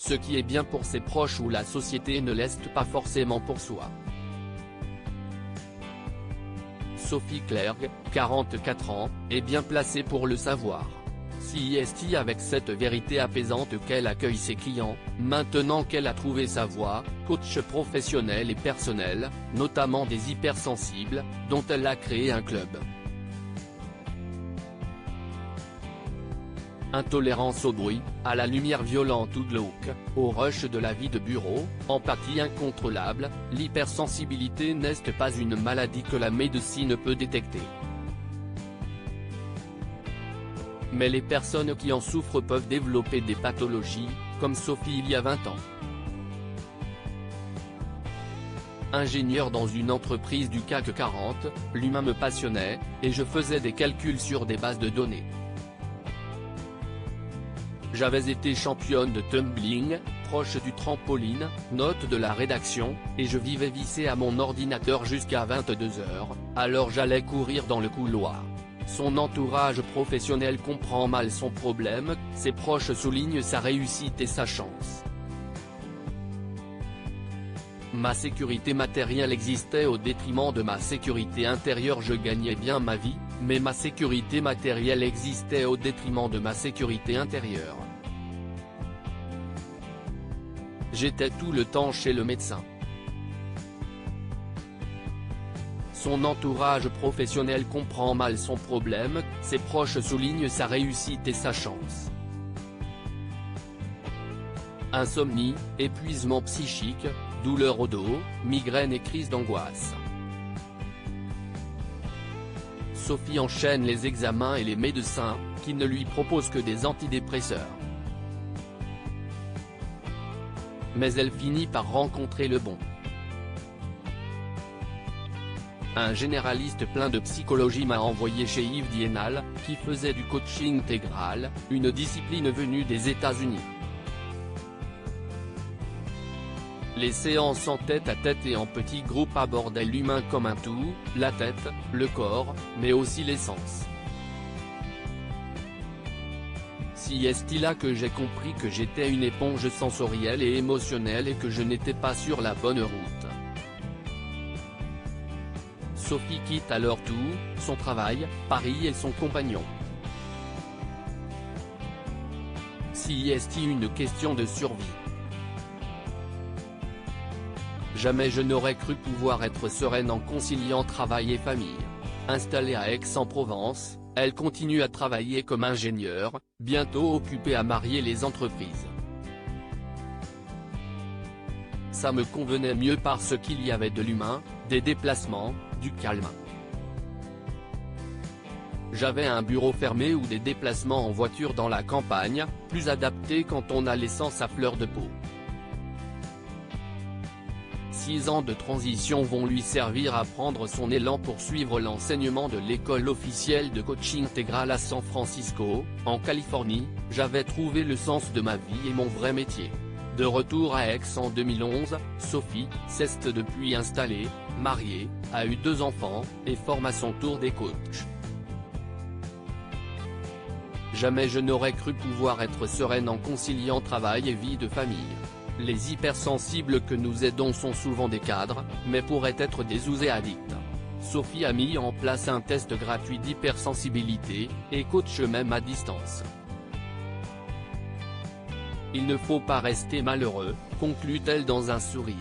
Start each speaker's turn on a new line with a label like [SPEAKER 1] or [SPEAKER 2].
[SPEAKER 1] ce qui est bien pour ses proches ou la société ne l'est pas forcément pour soi. Sophie Clerc, 44 ans, est bien placée pour le savoir. CIST avec cette vérité apaisante qu'elle accueille ses clients, maintenant qu'elle a trouvé sa voie, coach professionnel et personnel, notamment des hypersensibles, dont elle a créé un club. Intolérance au bruit, à la lumière violente ou glauque, au rush de la vie de bureau, empathie incontrôlable, l'hypersensibilité n'est pas une maladie que la médecine peut détecter. Mais les personnes qui en souffrent peuvent développer des pathologies, comme Sophie il y a 20 ans. Ingénieur dans une entreprise du CAC 40, l'humain me passionnait, et je faisais des calculs sur des bases de données. J'avais été championne de tumbling, proche du trampoline, note de la rédaction, et je vivais vissé à mon ordinateur jusqu'à 22 h, alors j'allais courir dans le couloir. Son entourage professionnel comprend mal son problème, ses proches soulignent sa réussite et sa chance. Ma sécurité matérielle existait au détriment de ma sécurité intérieure. Je gagnais bien ma vie, mais ma sécurité matérielle existait au détriment de ma sécurité intérieure. J'étais tout le temps chez le médecin. Son entourage professionnel comprend mal son problème, ses proches soulignent sa réussite et sa chance. Insomnie, épuisement psychique, douleur au dos, migraine et crise d'angoisse. Sophie enchaîne les examens et les médecins, qui ne lui proposent que des antidépresseurs. Mais elle finit par rencontrer le bon. Un généraliste plein de psychologie m'a envoyé chez Yves Dienal, qui faisait du coaching intégral, une discipline venue des États-Unis. Les séances en tête-à-tête et en petits groupes abordaient l'humain comme un tout, la tête, le corps, mais aussi les sens. Si est là que j'ai compris que j'étais une éponge sensorielle et émotionnelle et que je n'étais pas sur la bonne route. Sophie quitte alors tout, son travail, Paris et son compagnon. Si est une question de survie. Jamais je n'aurais cru pouvoir être sereine en conciliant travail et famille. Installée à Aix-en-Provence, elle continue à travailler comme ingénieure, bientôt occupée à marier les entreprises. Ça me convenait mieux parce qu'il y avait de l'humain, des déplacements, du calme. J'avais un bureau fermé ou des déplacements en voiture dans la campagne, plus adaptés quand on a l'essence à fleur de peau. 6 ans de transition vont lui servir à prendre son élan pour suivre l'enseignement de l'école officielle de coaching intégral à San Francisco, en Californie. J'avais trouvé le sens de ma vie et mon vrai métier. De retour à Aix en 2011, Sophie, s'est depuis installée, mariée, a eu 2 enfants, et forme à son tour des coachs. Jamais je n'aurais cru pouvoir être sereine en conciliant travail et vie de famille. Les hypersensibles que nous aidons sont souvent des cadres, mais pourraient être des oséaddicts. Sophie a mis en place un test gratuit d'hypersensibilité, et coach même à distance. Il ne faut pas rester malheureux, conclut-elle dans un sourire.